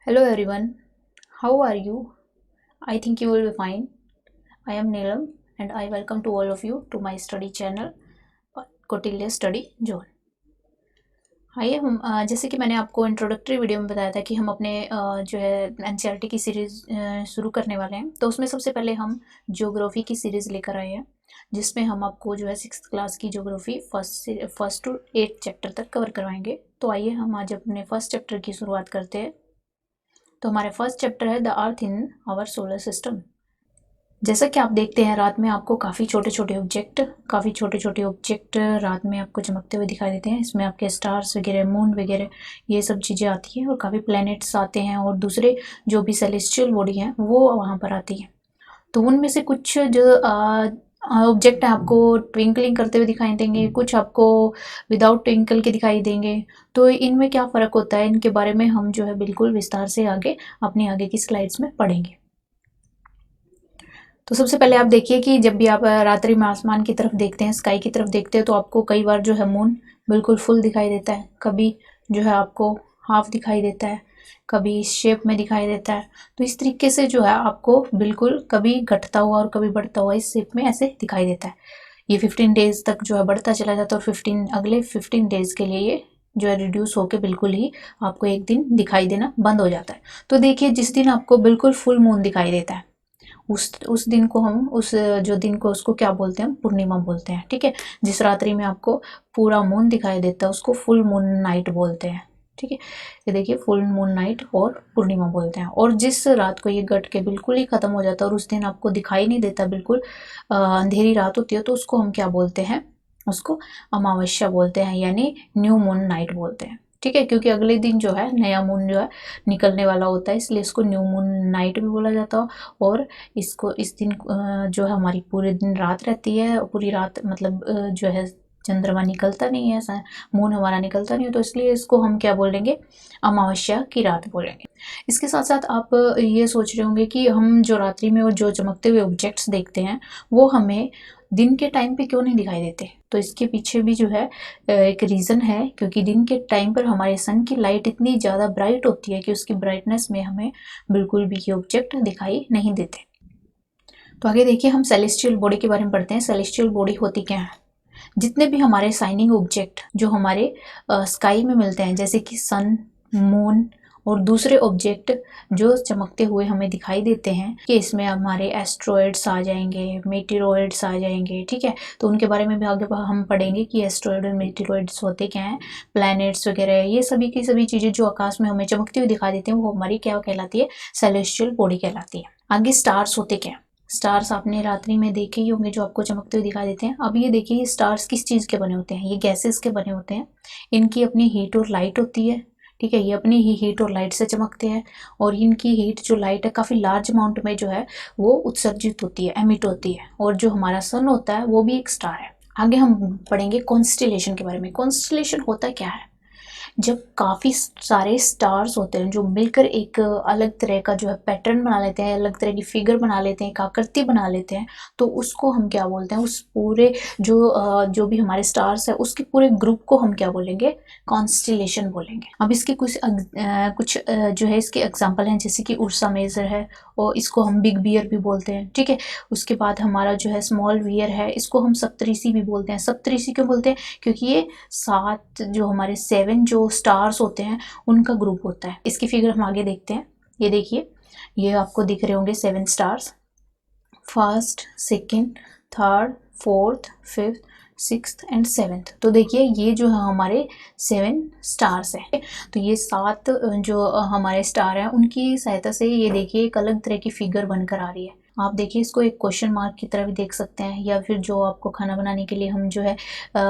Hello everyone, how are you? I think you will be fine. I am Neelam and I welcome to all of you to my study channel Kautilya Study Zone. आइए हम जैसे कि मैंने आपको introductory video में बताया था कि हम अपने जो है एनसीईआरटी की सीरीज़ शुरू करने वाले हैं। तो उसमें सबसे पहले हम ज्योग्राफी की सीरीज़ लेकर आए हैं, जिसमें हम आपको जो है 6th क्लास की geography first to 8th chapter तक कवर करवाएंगे। तो आइए हम आज अपने फर्स्ट चैप्टर की शुरुआत करते हैं। तो हमारे फर्स्ट चैप्टर है the earth in our solar system. जैसा कि आप देखते हैं रात में आपको काफ़ी छोटे छोटे ऑब्जेक्ट रात में आपको चमकते हुए दिखाई देते हैं। इसमें आपके स्टार्स वगैरह, मून वगैरह, ये सब चीज़ें आती हैं और काफ़ी प्लैनेट्स आते हैं और दूसरे जो भी सेलेस्टियल बॉडी हैं वो वहाँ पर आती हैं। तो उनमें से कुछ जो ऑब्जेक्ट आपको ट्विंकलिंग करते हुए दिखाई देंगे, कुछ आपको विदाउट ट्विंकल के दिखाई देंगे। तो इनमें क्या फ़र्क होता है, इनके बारे में हम जो है बिल्कुल विस्तार से अपनी आगे की स्लाइड्स में पढ़ेंगे। तो सबसे पहले आप देखिए कि जब भी आप रात्रि में आसमान की तरफ देखते हैं, स्काई की तरफ देखते हैं, तो आपको कई बार जो है मून बिल्कुल फुल दिखाई देता है, कभी जो है आपको हाफ दिखाई देता है, कभी इस शेप में दिखाई देता है। तो इस तरीके से जो है आपको बिल्कुल कभी घटता हुआ और कभी बढ़ता हुआ इस शेप में ऐसे दिखाई देता है। ये 15 डेज तक जो है बढ़ता चला जाता है और अगले 15 डेज के लिए ये जो है रिड्यूस होकर बिल्कुल ही आपको एक दिन दिखाई देना बंद हो जाता है। तो देखिए, जिस दिन आपको बिल्कुल फुल मून दिखाई देता है उस दिन को हम उस जो दिन को उसको क्या बोलते हैं, हम पूर्णिमा बोलते हैं। ठीक है, जिस रात्रि में आपको पूरा मून दिखाई देता है उसको फुल मून नाइट बोलते हैं। ठीक है, ये देखिए फुल मून नाइट और पूर्णिमा बोलते हैं। और जिस रात को ये गट के बिल्कुल ही खत्म हो जाता है और उस दिन आपको दिखाई नहीं देता, बिल्कुल अंधेरी रात होती है, तो उसको हम क्या बोलते हैं, उसको अमावस्या बोलते हैं, यानी न्यू मून नाइट बोलते हैं। ठीक है, क्योंकि अगले दिन जो है नया मून जो है निकलने वाला होता है, इसलिए इसको न्यू मून नाइट भी बोला जाता है। और इस दिन जो है हमारी पूरे दिन रात रहती है, पूरी रात मतलब जो है चंद्रमा निकलता नहीं है, ऐसा मून हमारा निकलता नहीं है, तो इसलिए इसको हम क्या बोलेंगे, अमावस्या की रात बोलेंगे। इसके साथ साथ आप ये सोच रहे होंगे कि हम जो रात्रि में वो जो चमकते हुए ऑब्जेक्ट्स देखते हैं वो हमें दिन के टाइम पे क्यों नहीं दिखाई देते। तो इसके पीछे भी जो है एक रीज़न है, क्योंकि दिन के टाइम पर हमारे सन की लाइट इतनी ज़्यादा ब्राइट होती है कि उसकी ब्राइटनेस में हमें बिल्कुल भी ये ऑब्जेक्ट दिखाई नहीं देते। तो आगे देखिए, हम सेलेस्टियल बॉडी के बारे में पढ़ते हैं। सेलेस्टियल बॉडी होती क्या है, जितने भी हमारे साइनिंग ऑब्जेक्ट जो हमारे स्काई में मिलते हैं, जैसे कि सन, मून और दूसरे ऑब्जेक्ट जो चमकते हुए हमें दिखाई देते हैं, कि इसमें हमारे एस्ट्रॉयड्स आ जाएंगे, मेटेरॉयड्स आ जाएंगे। ठीक है, तो उनके बारे में भी आगे हम पढ़ेंगे कि एस्ट्रॉयड और मेटेरॉयड्स होते क्या हैं, प्लैनेट्स वगैरह, ये सभी की सभी चीज़ें जो आकाश में हमें चमकती हुई दिखाई देती हैं वो हमारी क्या कहलाती है, सेलेस्टियल बॉडी कहलाती है। आगे स्टार्स होते क्या हैं, स्टार्स आपने रात्रि में देखे ही होंगे जो आपको चमकते हुए दिखाई देते हैं। अब ये देखिए, ये स्टार्स किस चीज़ के बने होते हैं, ये गैसेस के बने होते हैं। इनकी अपनी हीट और लाइट होती है। ठीक है, ये अपनी ही हीट और लाइट से चमकते हैं और इनकी हीट जो लाइट है काफ़ी लार्ज अमाउंट में जो है वो उत्सर्जित होती है, एमिट होती है। और जो हमारा सन होता है वो भी एक स्टार है। आगे हम पढ़ेंगे कॉन्स्टेलेशन के बारे में। कॉन्स्टेलेशन होता क्या है, जब काफ़ी सारे स्टार्स होते हैं जो मिलकर एक अलग तरह का जो है पैटर्न बना लेते हैं, अलग तरह की फिगर बना लेते हैं, एक आकृति बना लेते हैं, तो उसको हम क्या बोलते हैं, उस पूरे जो भी हमारे स्टार्स है उसके पूरे ग्रुप को हम क्या बोलेंगे, कॉन्स्टेलेशन बोलेंगे। अब इसके कुछ जो है इसके एग्जाम्पल हैं, जैसे कि उर्सा मेजर है और इसको हम बिग बियर भी बोलते हैं। ठीक है, उसके बाद हमारा जो है स्मॉल बियर है, इसको हम सप्तऋषि भी बोलते हैं। सप्तऋषि क्यों बोलते हैं, क्योंकि ये 7 जो हमारे 7 जो स्टार्स होते हैं उनका ग्रुप होता है। इसकी फिगर हम आगे देखते हैं। ये देखिए, ये आपको दिख रहे होंगे 7 stars, first, second, third, fourth, fifth, sixth and seventh. तो देखिए ये जो है हमारे 7 स्टार्स है। तो ये 7 जो हमारे स्टार हैं उनकी सहायता से ये देखिए एक अलग तरह की फिगर बनकर आ रही है। आप देखिए इसको एक क्वेश्चन मार्क की तरह भी देख सकते हैं, या फिर जो आपको खाना बनाने के लिए हम जो है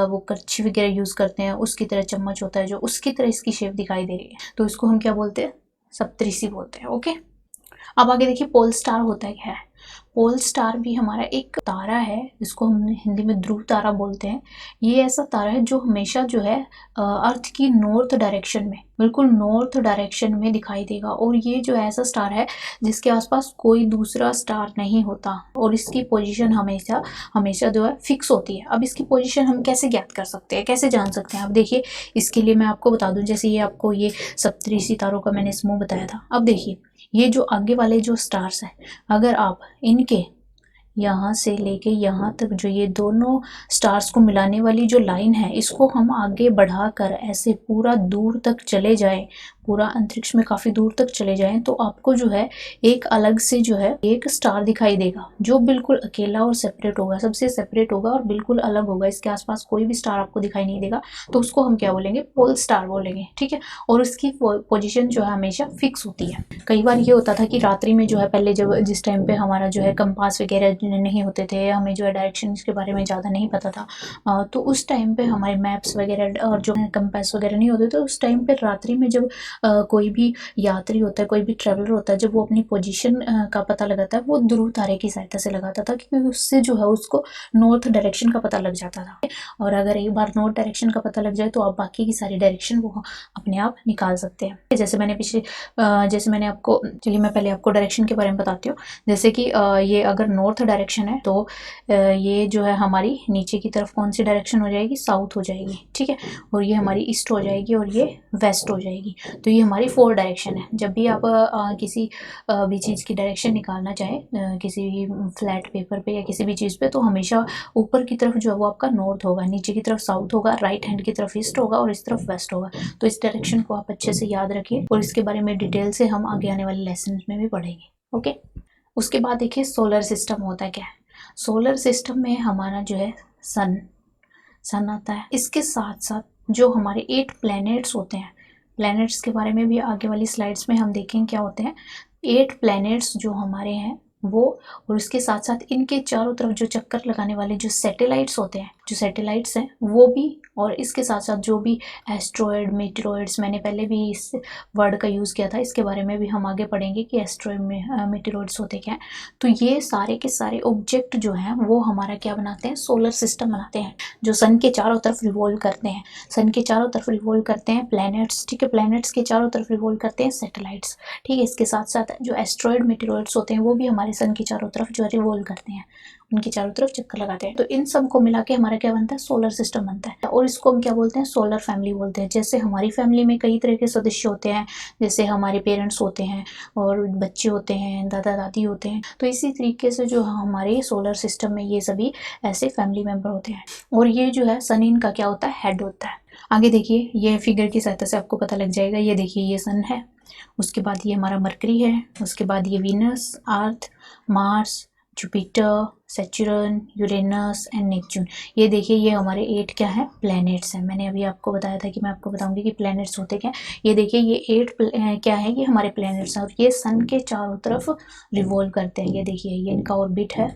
वो करछी वगैरह यूज़ करते हैं उसकी तरह चम्मच होता है जो, उसकी तरह इसकी शेप दिखाई दे रही है। तो इसको हम क्या बोलते हैं, सप्तऋषि बोलते हैं। ओके, अब आगे देखिए पोल स्टार होता है क्या है। पोल स्टार भी हमारा एक तारा है, जिसको हम हिंदी में ध्रुव तारा बोलते हैं। ये ऐसा तारा है जो हमेशा जो है अर्थ की नॉर्थ डायरेक्शन में, बिल्कुल नॉर्थ डायरेक्शन में दिखाई देगा। और ये जो ऐसा स्टार है जिसके आसपास कोई दूसरा स्टार नहीं होता, और इसकी पोजीशन हमेशा हमेशा जो है फिक्स होती है। अब इसकी पोजीशन हम कैसे ज्ञात कर सकते हैं, कैसे जान सकते हैं? अब देखिए, इसके लिए मैं आपको बता दूं, जैसे ये आपको ये सप्तऋषि सितारों का मैंने समूह बताया था। अब देखिए, ये जो आगे वाले जो स्टार्स हैं, अगर आप इनके यहाँ से लेके यहाँ तक जो ये दोनों स्टार्स को मिलाने वाली जो लाइन है, इसको हम आगे बढ़ाकर ऐसे पूरा दूर तक चले जाएं, पूरा अंतरिक्ष में काफ़ी दूर तक चले जाएं, तो आपको जो है एक अलग से जो है एक स्टार दिखाई देगा, जो बिल्कुल अकेला और सेपरेट होगा, सबसे सेपरेट होगा और बिल्कुल अलग होगा। इसके आसपास कोई भी स्टार आपको दिखाई नहीं देगा, तो उसको हम क्या बोलेंगे? पोल स्टार बोलेंगे, ठीक है। और उसकी पोजीशन जो है हमेशा फिक्स होती है। कई बार ये होता था कि रात्रि में जो है, पहले जब जिस टाइम पे हमारा जो है कंपास वगैरह नहीं होते थे, हमें जो है डायरेक्शन के बारे में ज़्यादा नहीं पता था, तो उस टाइम पे हमारे मैप्स वगैरह और जो कंपास वगैरह नहीं होते, तो उस टाइम पे रात्रि में जब कोई भी यात्री होता है, कोई भी ट्रेवलर होता है, जब वो अपनी पोजीशन का पता लगाता है, वो ध्रुव तारे की सहायता से लगाता था, क्योंकि उससे जो है उसको नॉर्थ डायरेक्शन का पता लग जाता था। और अगर एक बार नॉर्थ डायरेक्शन का पता लग जाए, तो आप बाकी की सारी डायरेक्शन वो अपने आप निकाल सकते हैं। जैसे मैंने आपको, चलिए मैं पहले आपको डायरेक्शन के बारे में बताती हूँ। जैसे कि ये अगर नॉर्थ डायरेक्शन है, तो ये जो है हमारी नीचे की तरफ कौन सी डायरेक्शन हो जाएगी? साउथ हो जाएगी, ठीक है। और ये हमारी ईस्ट हो जाएगी, और ये वेस्ट हो जाएगी। तो ये हमारी 4 डायरेक्शन है। जब भी आप किसी भी चीज़ की डायरेक्शन निकालना चाहें, किसी भी फ्लैट पेपर पे या किसी भी चीज़ पे, तो हमेशा ऊपर की तरफ जो है वो आपका नॉर्थ होगा, नीचे की तरफ साउथ होगा, राइट हैंड की तरफ ईस्ट होगा, और इस तरफ वेस्ट होगा। तो इस डायरेक्शन को आप अच्छे से याद रखिए, और इसके बारे में डिटेल से हम आगे आने वाले लेसन में भी पढ़ेंगे, ओके। उसके बाद देखिए, सोलर सिस्टम होता है क्या है। सोलर सिस्टम में हमारा जो है सन आता है। इसके साथ साथ जो हमारे 8 प्लैनेट्स होते हैं, प्लैनेट्स के बारे में भी आगे वाली स्लाइड्स में हम देखेंगे क्या होते हैं। 8 प्लैनेट्स जो हमारे हैं वो, और उसके साथ साथ इनके चारों तरफ जो चक्कर लगाने वाले जो सैटेलाइट्स होते हैं, जो सैटेलाइट्स हैं वो भी, और इसके साथ साथ जो भी एस्ट्रॉयड, मेटेरॉइड्स, मैंने पहले भी इस वर्ड का यूज़ किया था, इसके बारे में भी हम आगे पढ़ेंगे कि एस्ट्रॉयड में मेटेरॉइड्स होते क्या हैं। तो ये सारे के सारे ऑब्जेक्ट जो हैं वो हमारा क्या बनाते हैं? सोलर सिस्टम बनाते हैं, जो सन के चारों तरफ रिवॉल्व करते हैं। सन के चारों तरफ रिवॉल्व करते हैं प्लैनेट्स, ठीक है। प्लैनेट्स के चारों तरफ रिवॉल्व करते हैं सैटेलाइट्स, ठीक है। इसके साथ साथ जो एस्ट्रॉयड, मेटेरॉइड्स होते हैं वो भी हमारे सन के चारों तरफ जो है रिवॉल्व करते हैं, उनके चारों तरफ चक्कर लगाते हैं। तो इन सब को मिला के हमारा क्या बनता है? सोलर सिस्टम बनता है। और इसको हम क्या बोलते हैं? सोलर फैमिली बोलते हैं। जैसे हमारी फैमिली में कई तरह के सदस्य होते हैं, जैसे हमारे पेरेंट्स होते हैं, और बच्चे होते हैं, दादा दादी होते हैं, तो इसी तरीके से जो हमारे सोलर सिस्टम में ये सभी ऐसे फैमिली मेम्बर होते हैं। और ये जो है सन इनका क्या होता है? हेड होता है। आगे देखिए, ये फिगर की सहायता से आपको पता लग जाएगा। ये देखिए, ये सन है, उसके बाद ये हमारा मरकरी है, उसके बाद ये Venus, earth, Mars, Jupiter, Saturn, Uranus and Neptune. ये देखिए, ये हमारे 8 क्या है? प्लैनेट्स हैं। मैंने अभी आपको बताया था कि मैं आपको बताऊंगी कि प्लैनेट्स होते क्या हैं। ये देखिए, ये 8 क्या है? ये हमारे प्लैनेट्स हैं, और ये सन के चारों तरफ रिवॉल्व करते हैं। ये देखिए, ये इनका ऑर्बिट है,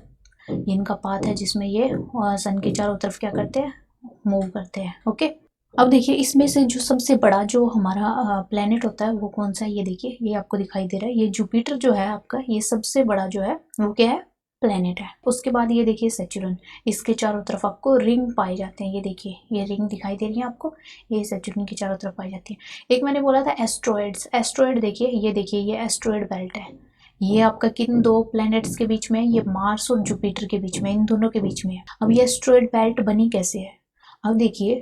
ये इनका पाथ है, जिसमें ये सन के चारों तरफ क्या करते हैं? मूव करते हैं, ओके। अब देखिए, इसमें से जो सबसे बड़ा जो हमारा प्लेनेट होता है वो कौन सा है? ये देखिए, ये आपको दिखाई दे रहा है, ये जुपिटर जो है आपका, ये सबसे बड़ा जो है वो क्या है? प्लेनेट है। उसके बाद ये देखिए सैटर्न, इसके चारों तरफ आपको रिंग पाए जाते हैं। ये देखिए, ये रिंग दिखाई दे रही है आपको, ये सैटर्न के चारों तरफ पाई जाती है। एक मैंने बोला था एस्ट्रॉयड्स, एस्ट्रॉयड देखिए, ये देखिए, ये एस्ट्रॉयड बेल्ट है। ये आपका किन 2 प्लैनेट्स के बीच में है? ये मार्स और जुपिटर के बीच में, इन दोनों के बीच में है। अब ये एस्ट्रॉयड बेल्ट बनी कैसे है? अब देखिए,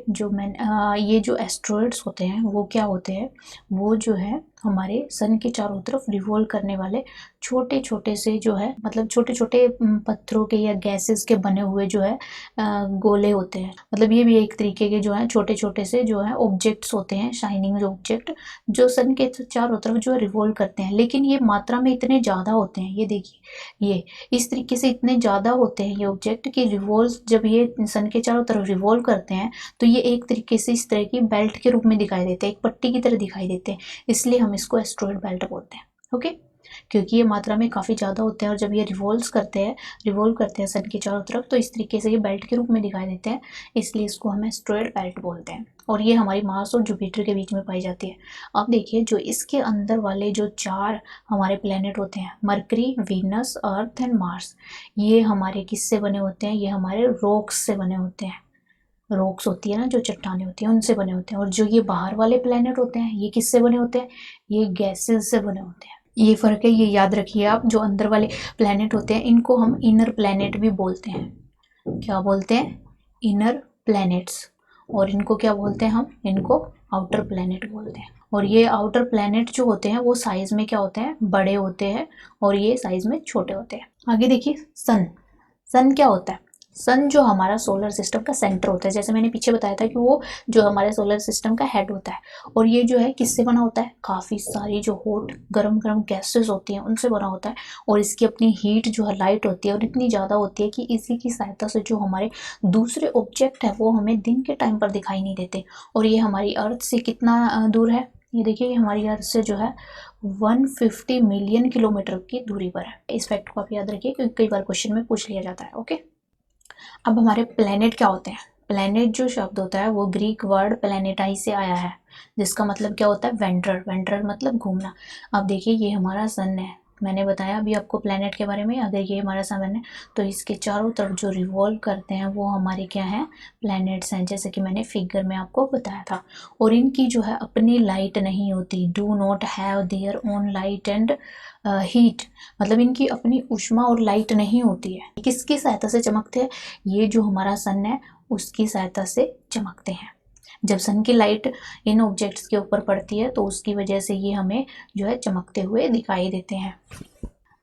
ये जो एस्ट्रॉयड्स होते हैं वो क्या होते हैं? वो जो है हमारे सन के चारों तरफ रिवॉल्व करने वाले छोटे छोटे से जो है, मतलब छोटे छोटे पत्थरों के या गैसेस के बने हुए जो है गोले होते हैं। मतलब ये भी एक तरीके के जो है छोटे छोटे से जो है ऑब्जेक्ट्स होते हैं, शाइनिंग ऑब्जेक्ट, जो सन के चारों तरफ जो है रिवॉल्व करते हैं। लेकिन ये मात्रा में इतने ज़्यादा होते हैं, ये देखिए, ये इस तरीके से इतने ज़्यादा होते हैं ये ऑब्जेक्ट कि रिवॉल्व, जब ये सन के चारों तरफ रिवॉल्व करते हैं तो ये एक तरीके से इस तरह की बेल्ट के रूप में दिखाई देते हैं, एक पट्टी की तरह दिखाई देते हैं, इसलिए हम इसको एस्ट्रॉयड बेल्ट बोलते हैं, ओके। क्योंकि ये मात्रा में काफ़ी ज़्यादा होते हैं और जब ये रिवॉल्व करते हैं सन के चारों तरफ, तो इस तरीके से ये बेल्ट के रूप में दिखाई देते हैं, इसलिए इसको हम एस्टेरॉयड बेल्ट बोलते हैं। और ये हमारी मार्स और जुपिटर के बीच में पाई जाती है। अब देखिए जो इसके अंदर वाले जो 4 हमारे प्लेनेट होते हैं, mercury, Venus, earth and Mars, ये हमारे किससे बने होते हैं? ये हमारे रॉक्स से बने होते हैं। रॉक्स होती है ना, जो चट्टानें होती हैं, उनसे बने होते हैं। और जो ये बाहर वाले प्लेनेट होते हैं, ये किससे बने होते हैं? ये गैसेस से बने होते हैं। ये फ़र्क है, ये याद रखिए आप। जो अंदर वाले प्लेनेट होते हैं इनको हम इनर प्लेनेट भी बोलते हैं। क्या बोलते हैं? Inner planets. और इनको क्या बोलते हैं? हम इनको आउटर प्लैनेट बोलते हैं। और ये आउटर प्लैनेट जो होते हैं वो साइज में क्या होते हैं? बड़े होते हैं, और ये साइज में छोटे होते हैं। आगे देखिए सन। सन क्या होता है? सन जो हमारा सोलर सिस्टम का सेंटर होता है, जैसे मैंने पीछे बताया था कि वो जो हमारे सोलर सिस्टम का हेड होता है। और ये जो है किससे बना होता है? काफ़ी सारी जो हॉट गरम गरम गैसेस होती हैं उनसे बना होता है। और इसकी अपनी हीट जो है लाइट होती है और इतनी ज़्यादा होती है कि इसी की सहायता से जो हमारे दूसरे ऑब्जेक्ट है वो हमें दिन के टाइम पर दिखाई नहीं देते। और ये हमारी अर्थ से कितना दूर है? ये देखिए, ये हमारी अर्थ से जो है 150 मिलियन किलोमीटर की दूरी पर है। इस फैक्ट को आप याद रखिए क्योंकि कई बार क्वेश्चन में पूछ लिया जाता है। ओके, अब हमारे प्लेनेट क्या होते हैं? प्लेनेट जो शब्द होता है वो ग्रीक वर्ड प्लेनेटाई से आया है, जिसका मतलब क्या होता है? वेंडर। वेंडर मतलब घूमना। अब देखिए ये हमारा सन है, मैंने बताया अभी आपको प्लेनेट के बारे में। अगर ये हमारा सन है तो इसके चारों तरफ जो रिवॉल्व करते हैं वो हमारे क्या हैं? प्लैनेट्स हैं, जैसे कि मैंने फिगर में आपको बताया था। और इनकी जो है अपनी लाइट नहीं होती, do not have their own light and heat, मतलब इनकी अपनी ऊष्मा और लाइट नहीं होती है। किसकी सहायता से चमकते हैं? ये जो हमारा सन है उसकी सहायता से चमकते हैं। जब सन की लाइट इन ऑब्जेक्ट्स के ऊपर पड़ती है तो उसकी वजह से ये हमें जो है चमकते हुए दिखाई देते हैं।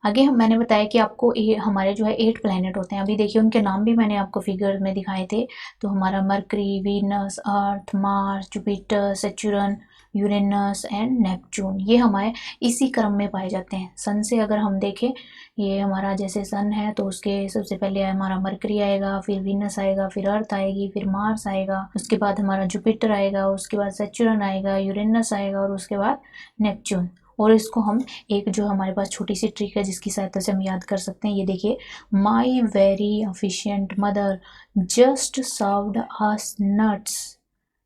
आगे मैंने बताया कि आपको हमारे जो है 8 प्लैनेट होते हैं। अभी देखिए उनके नाम भी मैंने आपको फिगर में दिखाए थे। तो हमारा mercury, Venus, earth, Mars, Jupiter, Saturn, Uranus and Neptune, ये हमारे इसी क्रम में पाए जाते हैं। सन से अगर हम देखें, ये हमारा जैसे सन है तो उसके सबसे पहले हमारा मरकरी आएगा, फिर वीनस आएगा, फिर अर्थ आएगी, फिर मार्स आएगा, उसके बाद हमारा जुपिटर आएगा, उसके बाद सैटर्न आएगा, यूरेनस आएगा और उसके बाद नेपच्यून। और इसको हम एक जो हमारे पास छोटी सी ट्रिक है जिसकी सहायता से हम याद कर सकते हैं। ये देखिए, my very efficient mother just served us nuts.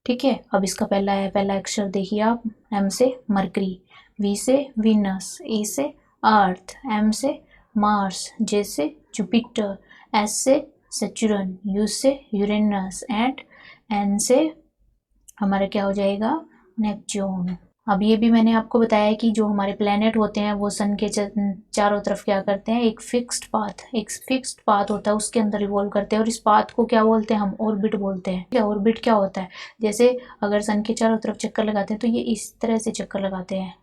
ठीक है, अब इसका पहला अक्षर देखिए आप। एम से मरकरी, वी से वीनस, ए से अर्थ, एम से मार्स, जे से जुपिटर, एस से सैटर्न, यू से यूरेनस एंड एन से हमारा क्या हो जाएगा? नेपच्यून। अब ये भी मैंने आपको बताया है कि जो हमारे प्लेनेट होते हैं वो सन के चारों तरफ क्या करते हैं? एक फिक्स्ड पाथ होता है, उसके अंदर रिवॉल्व करते हैं। और इस पाथ को क्या बोलते हैं? हम ऑर्बिट बोलते हैं। क्या ऑर्बिट क्या होता है? जैसे अगर सन के चारों तरफ चक्कर लगाते हैं तो ये इस तरह से चक्कर लगाते हैं।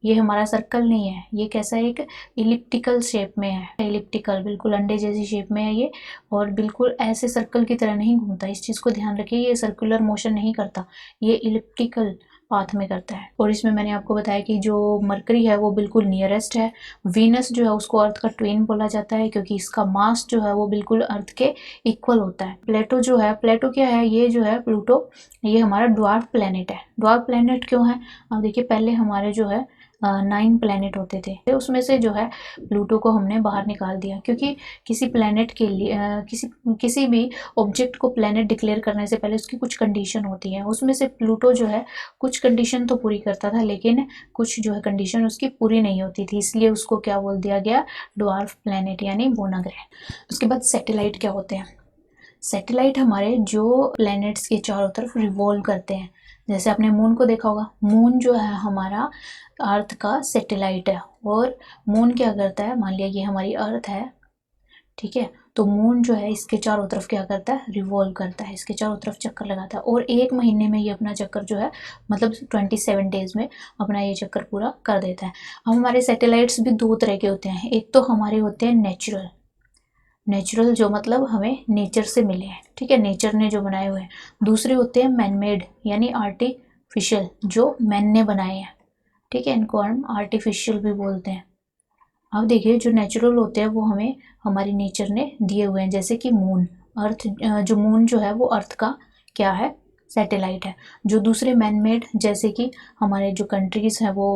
ये हमारा सर्कल नहीं है, ये कैसा है? एक इलिप्टिकल शेप में है। इलिप्टिकल, बिल्कुल अंडे जैसी शेप में है ये, और बिल्कुल ऐसे सर्कल की तरह नहीं घूमता। इस चीज़ को ध्यान रखिए, ये सर्कुलर मोशन नहीं करता, ये इलिप्टिकल पाथ में करता है। और इसमें मैंने आपको बताया कि जो मरकरी है वो बिल्कुल नियरेस्ट है। वीनस जो है उसको अर्थ का ट्विन बोला जाता है क्योंकि इसका मास जो है वो बिल्कुल अर्थ के इक्वल होता है। प्लेटो जो है, प्लेटो क्या है? ये जो है प्लूटो, ये हमारा ड्वार्फ प्लेनेट है। ड्वार्फ प्लेनेट क्यों है? अब देखिए, पहले हमारे जो है 9 प्लैनेट होते थे, उसमें से जो है प्लूटो को हमने बाहर निकाल दिया, क्योंकि किसी प्लैनेट के लिए किसी भी ऑब्जेक्ट को प्लैनेट डिक्लेयर करने से पहले उसकी कुछ कंडीशन होती है। उसमें से प्लूटो जो है कुछ कंडीशन तो पूरी करता था, लेकिन कुछ जो है कंडीशन उसकी पूरी नहीं होती थी, इसलिए उसको क्या बोल दिया गया? ड्वार्फ प्लैनेट यानी बोना ग्रह। उसके बाद सैटेलाइट क्या होते हैं? सैटेलाइट हमारे जो प्लैनेट्स के चारों तरफ रिवॉल्व करते हैं। जैसे आपने मून को देखा होगा, मून जो है हमारा अर्थ का सैटेलाइट है। और मून क्या करता है? मान लिया ये हमारी अर्थ है, ठीक है, तो मून जो है इसके चारों तरफ क्या करता है? रिवॉल्व करता है, इसके चारों तरफ चक्कर लगाता है। और 1 महीने में ये अपना चक्कर जो है, मतलब 27 डेज में अपना ये चक्कर पूरा कर देता है। अब हमारे सैटेलाइट्स भी 2 तरह के होते हैं। एक तो हमारे होते हैं नेचुरल जो मतलब हमें नेचर से मिले हैं, ठीक है, नेचर ने जो बनाए हुए हैं। दूसरे होते हैं मैनमेड यानी आर्टिफिशियल, जो मैन ने बनाए हैं, ठीक है, इनको हम आर्टिफिशियल भी बोलते हैं। अब देखिए, जो नेचुरल होते हैं वो हमें हमारी नेचर ने दिए हुए हैं, जैसे कि मून, अर्थ, जो मून जो है वो अर्थ का क्या है? सैटेलाइट है। जो दूसरे मैन मेड, जैसे कि हमारे जो कंट्रीज़ हैं वो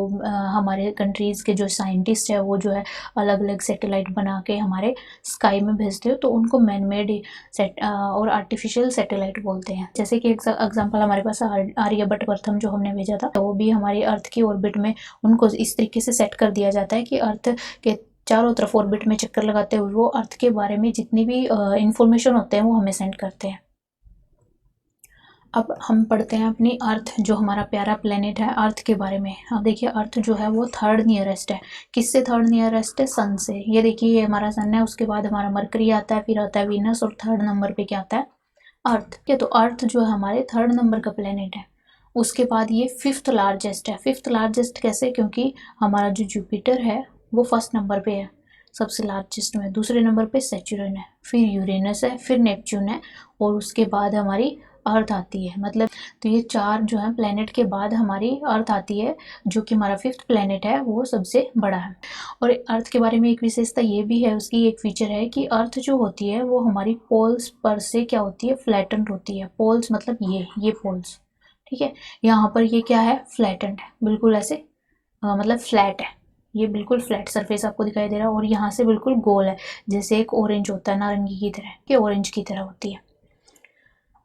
हमारे कंट्रीज़ के जो साइंटिस्ट हैं वो जो है अलग अलग सैटेलाइट बना के हमारे स्काई में भेजते हो, तो उनको मैन मेड और आर्टिफिशियल सैटेलाइट बोलते हैं। जैसे कि एग्जांपल हमारे पास आर्यभट्ट प्रथम जो हमने भेजा था, तो वो भी हमारी अर्थ की ऑर्बिट में उनको इस तरीके से सेट कर दिया जाता है कि अर्थ के चारों तरफ ऑर्बिट में चक्कर लगाते हुए वो अर्थ के बारे में जितनी भी इंफॉर्मेशन होते हैं वो हमें सेंड करते हैं। अब हम पढ़ते हैं अपनी अर्थ, जो हमारा प्यारा प्लेनेट है, अर्थ के बारे में। अब देखिए अर्थ जो है वो थर्ड नियरेस्ट है। किससे थर्ड नियरेस्ट है? सन से। ये देखिए ये हमारा सन है, उसके बाद हमारा मरकरी आता है, फिर आता है वीनस, और थर्ड नंबर पे क्या आता है? अर्थ। ठीक है, तो अर्थ जो है हमारे थर्ड नंबर का प्लेनेट है। उसके बाद ये फिफ्थ लार्जेस्ट है। फिफ्थ लार्जेस्ट कैसे? क्योंकि हमारा जो जुपिटर है वो फर्स्ट नंबर पे है, सबसे लार्जेस्ट में। दूसरे नंबर पे सैटर्न है, फिर यूरेनस है, फिर नेपच्यून है, और उसके बाद हमारी अर्थ आती है। मतलब तो ये चार जो है प्लेनेट के बाद हमारी अर्थ आती है, जो कि हमारा फिफ्थ प्लेनेट है, वो सबसे बड़ा है। और अर्थ के बारे में एक विशेषता ये भी है, उसकी एक फीचर है कि अर्थ जो होती है वो हमारी पोल्स पर से क्या होती है? फ्लैटेंड होती है। पोल्स मतलब ये पोल्स, ठीक है। यहाँ पर ये क्या है? फ्लैटेंड है, बिल्कुल ऐसे मतलब फ्लैट है। ये बिल्कुल फ्लैट सरफेस आपको दिखाई दे रहा है, और यहाँ से बिल्कुल गोल है, जैसे एक ऑरेंज होता है नारंगी की तरह, कि ऑरेंज की तरह होती है।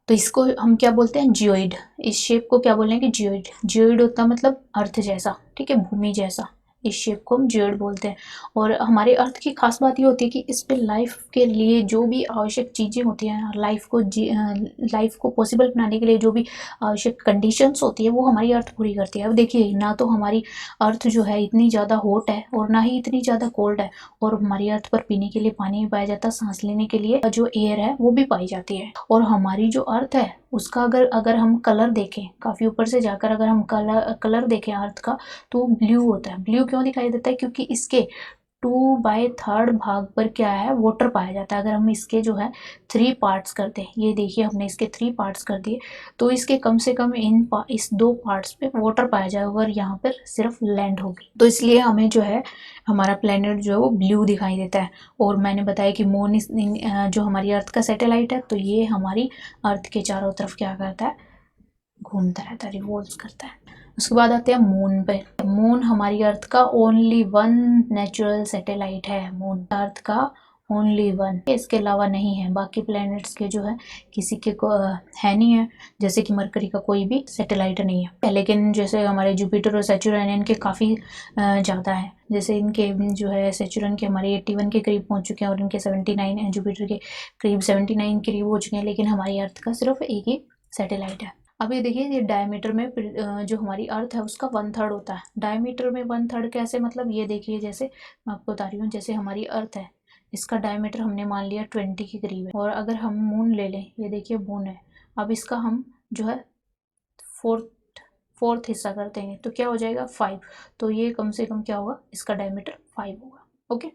तो इसको हम क्या बोलते हैं? जियोइड। इस शेप को क्या बोलेंगे? जियोइड। जियोइड होता है मतलब अर्थ जैसा, ठीक है, भूमि जैसा। इस शेप को हम जियोइड बोलते हैं। और हमारे अर्थ की खास बात ये होती है कि इस पे लाइफ के लिए जो भी आवश्यक चीज़ें होती हैं, लाइफ को पॉसिबल बनाने के लिए जो भी आवश्यक कंडीशंस होती है, वो हमारी अर्थ पूरी करती है। अब देखिए ना तो हमारी अर्थ जो है इतनी ज़्यादा हॉट है और ना ही इतनी ज़्यादा कोल्ड है, और हमारी अर्थ पर पीने के लिए पानी भी पाया जाता है, सांस लेने के लिए जो एयर है वो भी पाई जाती है। और हमारी जो अर्थ है उसका अगर हम कलर देखें, काफ़ी ऊपर से जाकर अगर हम कलर देखें अर्थ का, तो ब्लू होता है। ब्लू क्यों दिखाई देता है? क्योंकि इसके 2/3 भाग पर क्या है? वाटर पाया जाता है। अगर हम इसके जो है 3 पार्ट्स कर दें, ये देखिए हमने इसके 3 पार्ट्स कर दिए, तो इसके कम से कम इस 2 पार्ट्स पे वाटर पाया जाएगा, और यहाँ पर सिर्फ लैंड होगी। तो इसलिए हमें जो है हमारा प्लेनेट जो है वो ब्लू दिखाई देता है। और मैंने बताया कि मून जो हमारी अर्थ का सैटेलाइट है, तो ये हमारी अर्थ के चारों तरफ क्या करता है? घूमता रहता है, रिवॉल्व करता है। उसके बाद आते हैं मून पे। मून हमारी अर्थ का ओनली वन नेचुरल सैटेलाइट है। मून अर्थ का ओनली वन, इसके अलावा नहीं है। बाकी प्लैनेट्स के जो है किसी के है नहीं है, जैसे कि मरकरी का कोई भी सैटेलाइट नहीं है। लेकिन जैसे हमारे जुपिटर और सैटर्न इनके काफ़ी ज़्यादा है। जैसे इनके जो है सैटर्न के हमारे 81 के करीब पहुंच चुके हैं, और इनके 79 हैं, जुपिटर के करीब 79 के करीब हो चुके हैं। लेकिन हमारी अर्थ का सिर्फ एक ही सैटेलाइट है। अब ये देखिए ये डायमीटर में जो हमारी अर्थ है उसका 1/3 होता है। डायमीटर में 1/3 कैसे? मतलब ये देखिए, जैसे मैं आपको बता रही हूँ, जैसे हमारी अर्थ है, इसका डायमीटर हमने मान लिया 20 के करीब है। और अगर हम मून ले लें, ये देखिए मून है, अब इसका हम जो है फोर्थ हिस्सा कर देंगे, तो क्या हो जाएगा? 5। तो ये कम से कम क्या होगा? इसका डायमीटर 5 होगा। ओके,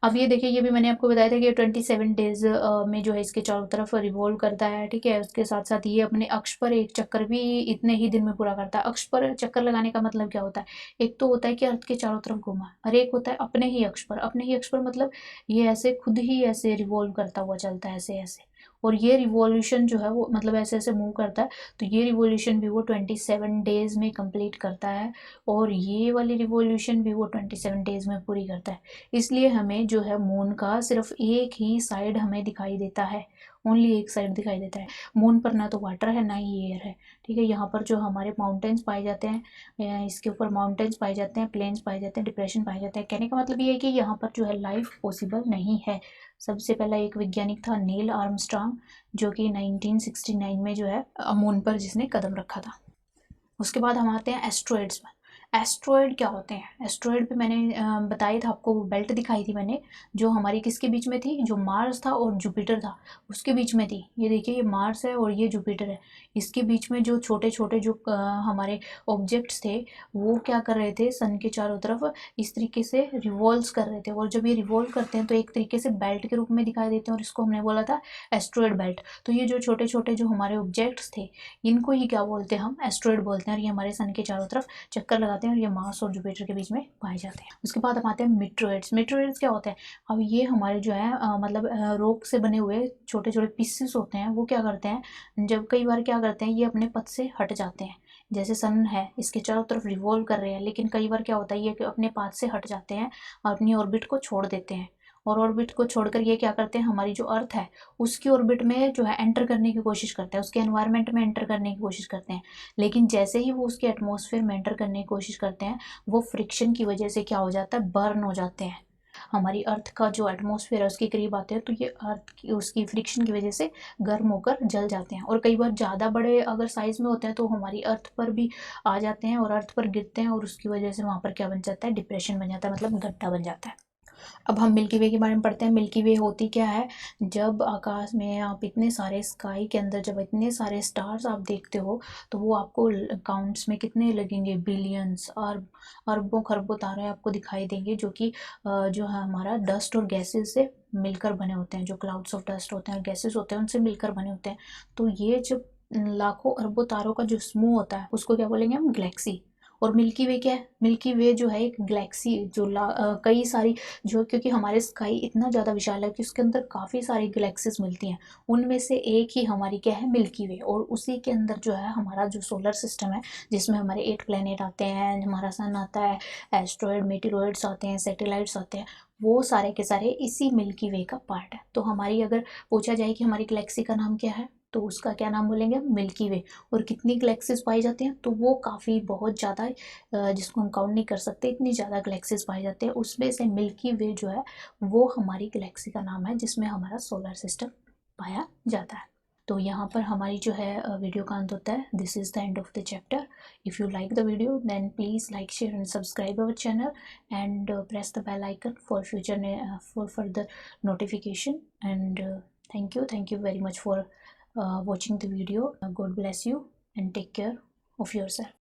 अब ये देखिए, ये भी मैंने आपको बताया था कि 27 डेज में जो है इसके चारों तरफ रिवॉल्व करता है, ठीक है। उसके साथ साथ ये अपने अक्ष पर एक चक्कर भी इतने ही दिन में पूरा करता है। अक्ष पर चक्कर लगाने का मतलब क्या होता है? एक तो होता है कि अर्थ के चारों तरफ घूमा, और एक होता है अपने ही अक्ष पर। अपने ही अक्ष पर मतलब ये ऐसे खुद ही ऐसे रिवॉल्व करता हुआ चलता है, ऐसे ऐसे। और ये रिवॉल्यूशन जो है वो मतलब ऐसे ऐसे मूव करता है, तो ये रिवॉल्यूशन भी वो 27 डेज में कंप्लीट करता है, और ये वाली रिवॉल्यूशन भी वो 27 डेज में पूरी करता है। इसलिए हमें जो है मून का सिर्फ एक ही साइड हमें दिखाई देता है, ओनली एक साइड दिखाई देता है। मून पर ना तो वाटर है ना ही एयर है, ठीक है। यहाँ पर जो हमारे माउंटेन्स पाए जाते हैं, इसके ऊपर माउंटेन्स पाए जाते हैं, प्लेन्स पाए जाते हैं, डिप्रेशन पाए जाते हैं। कहने का मतलब ये है कि यहाँ पर जो है लाइफ पॉसिबल नहीं है। सबसे पहला एक वैज्ञानिक था नील आर्मस्ट्रांग, जो कि 1969 में जो है मून पर जिसने कदम रखा था। उसके बाद हम आते हैं एस्ट्रॉयड्स में। एस्ट्रॉयड क्या होते हैं? एस्ट्रॉयड पे मैंने बताया था आपको, वो बेल्ट दिखाई थी मैंने, जो हमारी किसके बीच में थी? जो मार्स था और जुपिटर था उसके बीच में थी। ये देखिए, ये मार्स है और ये जुपिटर है। इसके बीच में जो छोटे छोटे जो हमारे ऑब्जेक्ट्स थे, वो क्या कर रहे थे? सन के चारों तरफ इस तरीके से रिवॉल्व कर रहे थे। और जब ये रिवॉल्व करते हैं तो एक तरीके से बेल्ट के रूप में दिखाई देते हैं, और इसको हमने बोला था एस्ट्रॉयड बेल्ट। तो ये जो छोटे छोटे जो हमारे ऑब्जेक्ट्स थे, इनको ही क्या बोलते हैं? हम एस्ट्रॉयड बोलते हैं। और ये हमारे सन के चारों तरफ चक्कर लगाते जाते हैं और ये मार्स और जुपिटर के बीच में पाए जाते हैं। उसके बाद हम आते हैं मीटरोइड्स। मीटरोइड्स क्या होते हैं? अब ये हमारे जो है मतलब रॉक से बने हुए छोटे छोटे पीसेस होते हैं। वो क्या करते हैं, जब कई बार क्या करते हैं, ये अपने पथ से हट जाते हैं। जैसे सन है, इसके चारों तरफ रिवॉल्व कर रहे हैं, लेकिन कई बार क्या होता है, ये अपने पाथ से हट जाते हैं, अपनी ऑर्बिट को छोड़ देते हैं। और ऑर्बिट को छोड़कर ये क्या करते हैं, हमारी जो अर्थ है उसकी ऑर्बिट में जो है एंटर करने की कोशिश करते हैं, उसके एनवायरनमेंट में एंटर करने की कोशिश करते हैं। लेकिन जैसे ही वो उसके एटमॉस्फेयर में एंटर करने की कोशिश करते हैं, वो फ्रिक्शन की वजह से क्या हो जाता है, बर्न हो जाते हैं। हमारी अर्थ का जो एटमॉस्फेयर है उसके करीब आते हैं तो ये अर्थ की उसकी फ्रिक्शन की वजह से गर्म होकर जल जाते हैं। और कई बार ज़्यादा बड़े अगर साइज में होते हैं तो हमारी अर्थ पर भी आ जाते हैं और अर्थ पर गिरते हैं, और उसकी वजह से वहाँ पर क्या बन जाता है, डिप्रेशन बन जाता है, मतलब गड्ढा बन जाता है। अब हम मिल्की वे के बारे में पढ़ते हैं। मिल्की वे होती क्या है, जब आकाश में आप इतने सारे स्काई के अंदर जब इतने सारे स्टार्स आप देखते हो तो वो आपको काउंट्स में कितने लगेंगे, बिलियंस, अरबों खरबों तारे आपको दिखाई देंगे, जो कि जो है हमारा डस्ट और गैसेस से मिलकर बने होते हैं। जो क्लाउड्स ऑफ डस्ट होते हैं और गैसेस होते हैं उनसे मिलकर बने होते हैं। तो ये जो लाखों अरबों तारों का जो समूह होता है उसको क्या बोलेंगे हम, गैलेक्सी। और मिल्की वे क्या है, मिल्की वे जो है एक गैलेक्सी जो कई सारी जो, क्योंकि हमारे स्काई इतना ज़्यादा विशाल है कि उसके अंदर काफ़ी सारी गैलेक्सीज मिलती हैं। उनमें से एक ही हमारी क्या है, मिल्की वे। और उसी के अंदर जो है हमारा जो सोलर सिस्टम है, जिसमें हमारे 8 प्लैनेट आते हैं, हमारा सन आता है, एस्ट्रॉयड मेटेरॉइड्स आते हैं, सैटेलाइट्स आते हैं, वो सारे के सारे इसी मिल्की वे का पार्ट है। तो हमारी अगर पूछा जाए कि हमारी गैलेक्सी का नाम क्या है, तो उसका क्या नाम बोलेंगे, मिल्की वे। और कितनी गैलेक्सीज पाई जाती हैं, तो वो काफ़ी बहुत ज़्यादा, जिसको हम काउंट नहीं कर सकते, इतनी ज़्यादा गैलेक्सीज पाए जाते हैं। उसमें से मिल्की वे जो है वो हमारी गैलेक्सी का नाम है, जिसमें हमारा सोलर सिस्टम पाया जाता है। तो यहाँ पर हमारी जो है वीडियो का अंत होता है। This is the end of the chapter. If you like the video then please like, share and subscribe our channel and press the bell icon for future for further notification. And thank you very much for watching the video. God bless you and take care of yourself.